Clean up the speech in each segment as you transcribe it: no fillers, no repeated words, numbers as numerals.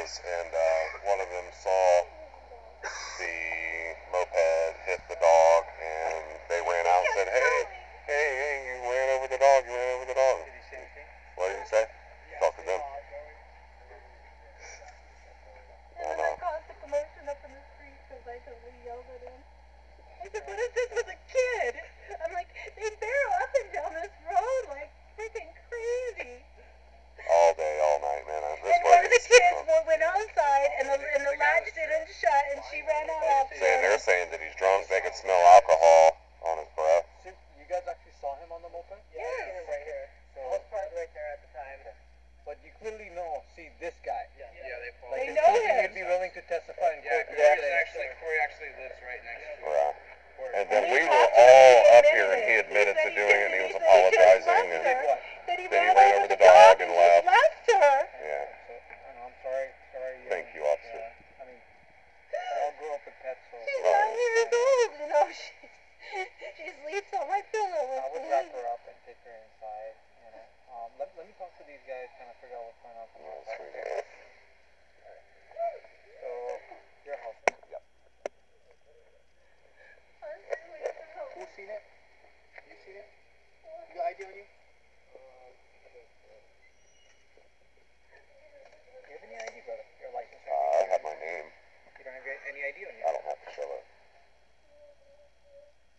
was, and one of them saw the moped hit the dog, and they ran out and said, hey, you ran over the dog, Did he say anything? What did he say? Talk to them. And then I caused a commotion up in the street because I totally yelled at him. I said, what is this with a kid? I'm like, they barrel up and down this road like freaking crazy. All day, all night, man. And one of the kids went outside, and the latch didn't shut, and she ran out after him. They're saying that he's drunk. They could smell alcohol on his breath. You guys actually saw him on the moped? Yeah, I seen him right here. So, I was parked right there at the time. But you clearly see this guy. Yeah, they follow. They know him. You'd be willing to testify in court. Corey actually lives right next to him. Right. And then we were all up here, and he admitted to doing it, and he was apologizing, and That he ran over the dog and left. Left her. Yeah. I'm sorry. Thank you, officer. I mean, I all grew up with pets, so... She's 9 years old, you know. She sleeps on my pillow. I would wrap her up and take her inside, you know. Let me talk to these guys, kind of figure out what's going on from their side. So, your house. Yep. Who's seen it? You seen it? You got ID on you? Do you have any ID, brother? Your license? I have my name. You don't have any ID on you? I don't have to show it.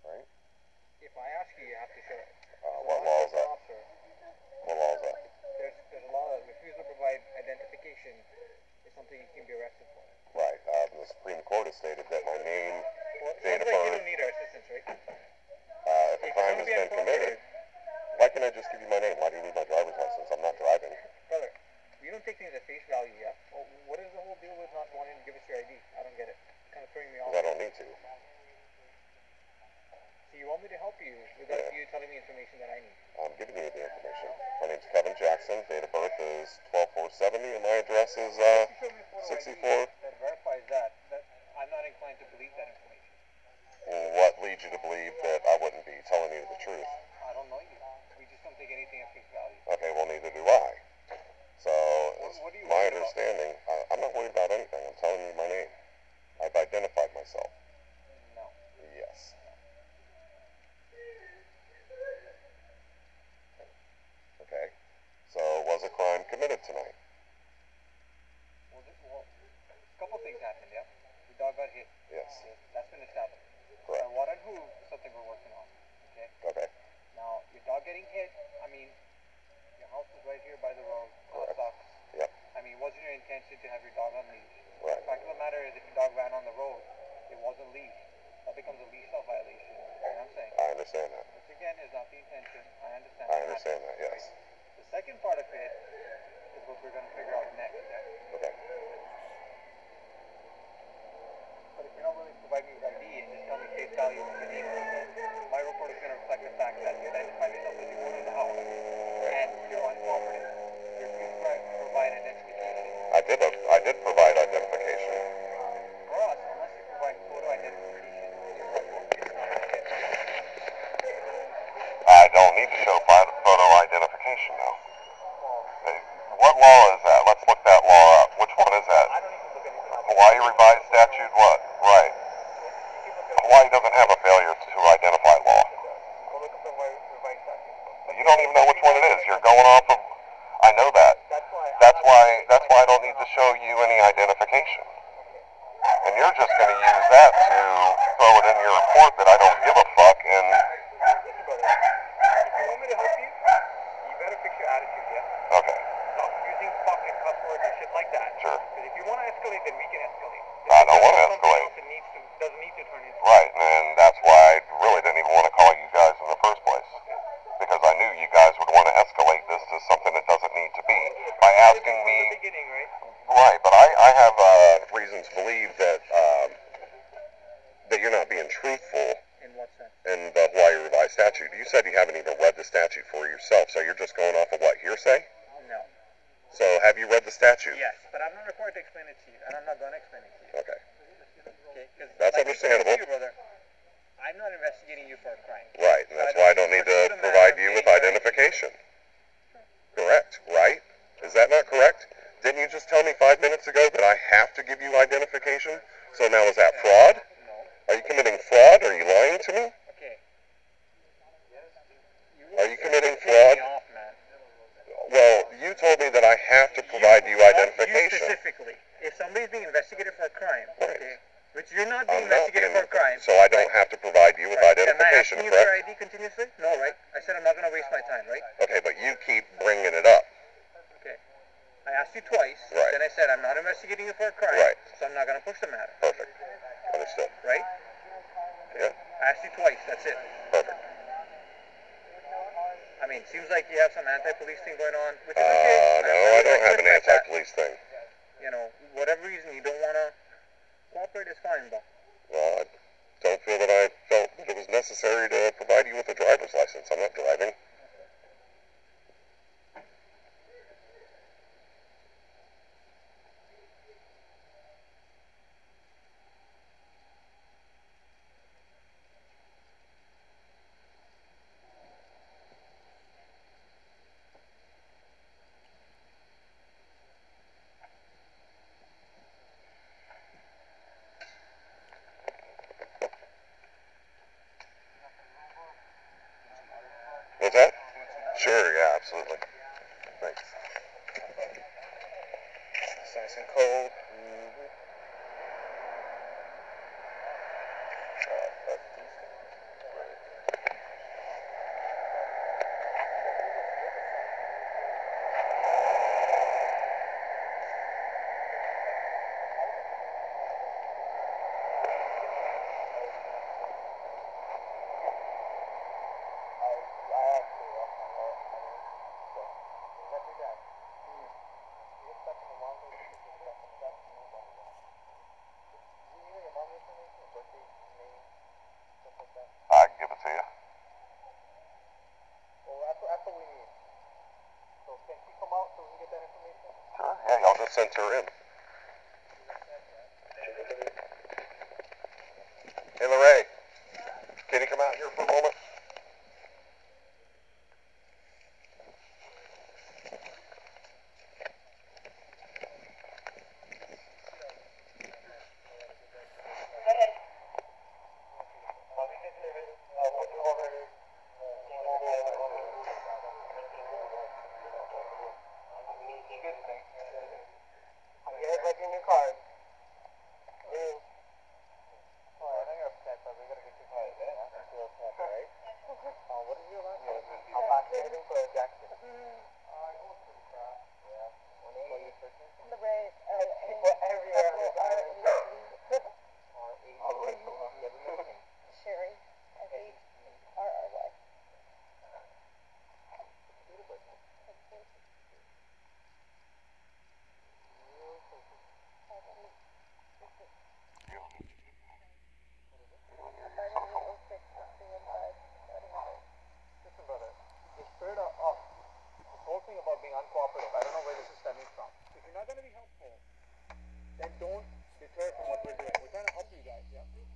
Right? If I ask you, you have to show it. What law is that? Officer, What law is that? there's a law that refusal to provide identification is something you can be arrested for. Right. The Supreme Court has stated that my name, Well, date of sounds like you birth, don't need our assistance, right? if a crime has been committed, why can't I just give you my name? Why do you need my driver's license? I'm not driving. Brother, you don't take things at face value, yeah? Well, what is the whole deal with not wanting to give us your ID? I don't get it. It's kind of throwing me off. Because I don't need to. So you want me to help you without you telling me information that I need? I'm giving you the information. My name's Kevin Jackson. Date of birth is 12/4/70, and my address is If you show me a photo 64. ID that verifies that I'm not inclined to believe that information. Well, what leads you to believe that I wouldn't be telling you the truth? I don't know you. We just don't take anything at face value. Okay, well, neither do I. So, What are you my worried about? understanding, I'm not worried about anything. I'm telling you my name. I've identified myself. No. Yes. Okay. So, was a crime committed tonight? Well, a couple things happened, yeah? The dog got hit. Yes. Okay, that's been established. Correct. What and who is something we're working on, okay? Okay. Now, your dog getting hit, I mean, your house is right here by the road. That Correct. sucks. Yep. I mean, wasn't your intention to have your dog on leash? Right. The fact of the matter is, if your dog ran on the road, it wasn't leashed. That becomes a leash law violation. You know what I'm saying? I understand that. Which again is not the intention. I understand. I understand that, yes. The second part of it is what we're going to figure out next. Yeah? Okay. But if you're not willing to provide me with ID and just tell me face value of your name, my report is going to reflect the fact that you identified yourself as the owner of the house and you're uncooperative. You're refusing to provide identification. I did provide identification. For us, unless you provide photo identification, it's not okay. I don't need to show photo identification now. What law is that? Let's look that law up. Which one is that? I don't need to look anything up. Hawaii Revised Statute what? Right. Hawaii doesn't have a failure to identify law. Go look up the Revised Statute. You don't even know which one it is. You're going off of... I know that. That's why I don't need to show you any identification. And you're just going to use that to throw it in your report that I don't give a fuck and... Listen, brother, if you want me to help you, you better fix your attitude, yeah? Okay. Stop using fuck and cuss words and shit like that. Sure. Because if you want to escalate, then we can escalate. I don't want to escalate. It doesn't need to turn into... Right, and that's why I really didn't even want to call you guys in the first place. Because I knew you guys would want to escalate this to something that doesn't need to be. By asking me... From the beginning, right? Right, but I have reason to believe that that you're not being truthful In what sense? in the Hawaii Revised Statute. You said you haven't even read the statute for yourself, so you're just going off of what, hearsay? No. So have you read the statute? Yes, but I'm not required to explain it to you, and I'm not going to explain it to you. Okay. Okay? 'Cause That's like I said understandable. to you, brother, I'm not investigating you for a crime. Right, and that's why I don't need to provide you with identification. Correct, right? Is that not correct? Didn't you just tell me 5 minutes ago that I have to give you identification? So now is that fraud? No. Are you committing fraud? Are you lying to me? Okay. Are you committing Piss me fraud? off, man. Well, you told me that I have to provide you You identification. specifically. If somebody's being investigated for a crime, Right. okay, which you're not being I'm not investigated being, for a crime. so I don't have to provide you with Right. Am I identification, asking you for your correct? ID continuously? No, right? I said I'm not going to waste my time, right? Okay, but you keep bringing it up. Okay. I asked you twice. Right. Then I said I'm not investigating you for a crime. Right. So I'm not going to push the matter. Perfect. Understood. Right? Yeah. I asked you twice. That's it. Perfect. I mean, seems like you have some anti-police thing going on, which is okay. No, I don't have an respect that. anti-police thing. You know, whatever reason you don't want to cooperate is fine, but Well, I don't feel that I felt that it was necessary to provide you with a driver's license. I'm not driving. What's that? Sure, yeah, absolutely. Thanks. it's nice and cold. I can give it to you. Well, that's what we need. So can she come out so we can get that information? Sure, yeah, y'all just sent her in. Hey, Lorraine, can you come out here for a moment?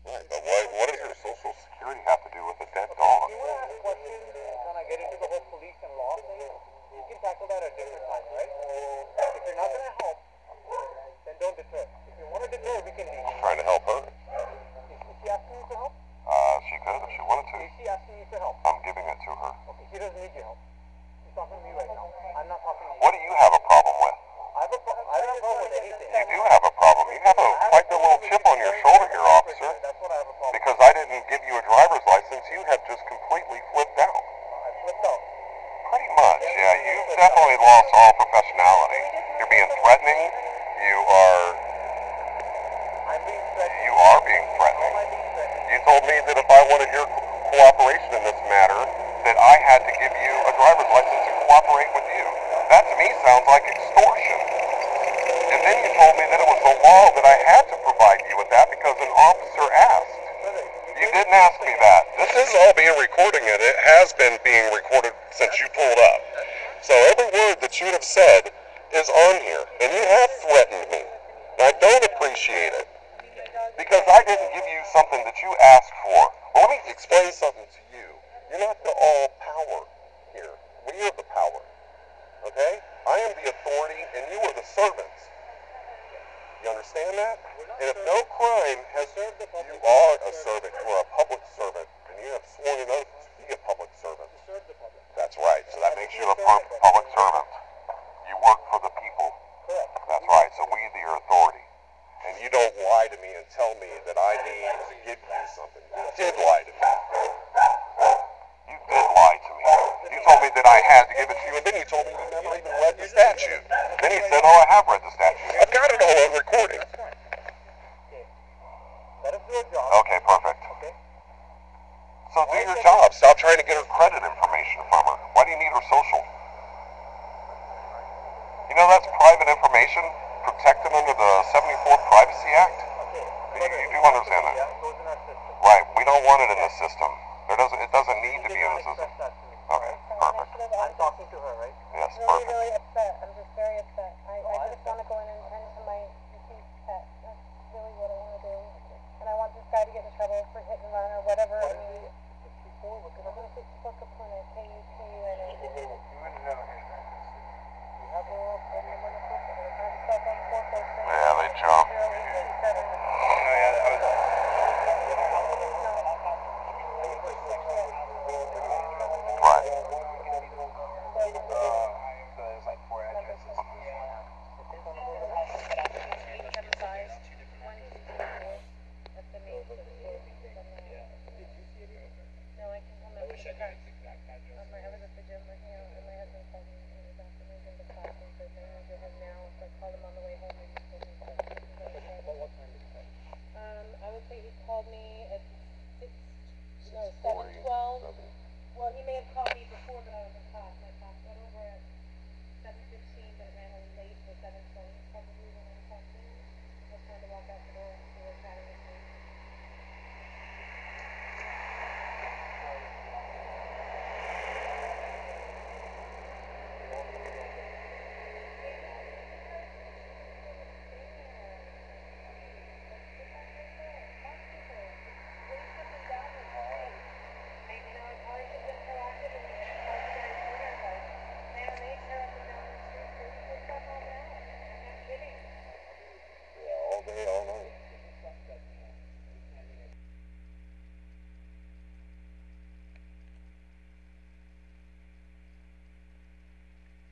Right, but what does your Social Security have to do with a dead dog? If you want to ask questions and kind of get into the whole police and law thing, you can tackle that at different times, right? If you're not going to help, then don't deter. If you want to deter, we can leave. I'm trying to help her. Is she asking you for help? She could if she wanted to. Is she asking you for help? I'm giving it to her. Okay, she doesn't need your help. She's talking to me right now. I'm not talking to you. What do you have a problem with? I don't have a problem with anything. You do have a problem. You have quite a little chip on your shoulder here, officer. That's what I have a problem with. Because I didn't give you a driver's license, you have just completely flipped out. I flipped out. Pretty much, yeah. You've definitely lost all professionality. You're being threatening. I'm being threatened. You are being How threatening. am I being threatened? You told me that if I wanted your cooperation in this matter, that I had to give you a driver's license to cooperate with you. That to me sounds like extortion. And then you told me that it was the law that I had to provide you with that because an officer asked. You didn't ask me that. This is all being recorded, and it has been being recorded since you pulled up. So every word that you have said is on here, and you have threatened me. And I don't appreciate it. Because I didn't give you something that you asked for. Well, let me explain something to you. You're not the all power here. We are the power. Okay? I am the authority, and you are the servants. You understand that? And if no crime has, you are a servant. You are a public servant, and you have sworn an oath to be a public servant. That's right. So that makes you a public servant. You work for the people. That's right. So we are your authority. And you don't lie to me and tell me that I need to give you something. You did lie to me. You did lie to me. You told me that I had to give it to you, and then you told me you never even read the statute. Then you said, oh, I have read the statute. I've got it all on recording. Let us do our job. Okay, perfect. Okay? So do your job. Stop trying to get her credit information from her. Why do you need her social? You know that's private information protected under the 74th Privacy Act? You do understand that? Yeah, it goes in our system. Right. We don't want it in the system. It doesn't need to be in the system. Okay, perfect. I'm talking to her, right? Yes, really, perfect. really upset. I'm just very upset. I just want to go in and tend to my deceased pet. That's really what I want to do. And I want this guy to get in trouble for hit and run or whatever. I'm going to fix book a Puna, K-U-P-U-N-A. Yeah, they jump. Oh, yeah.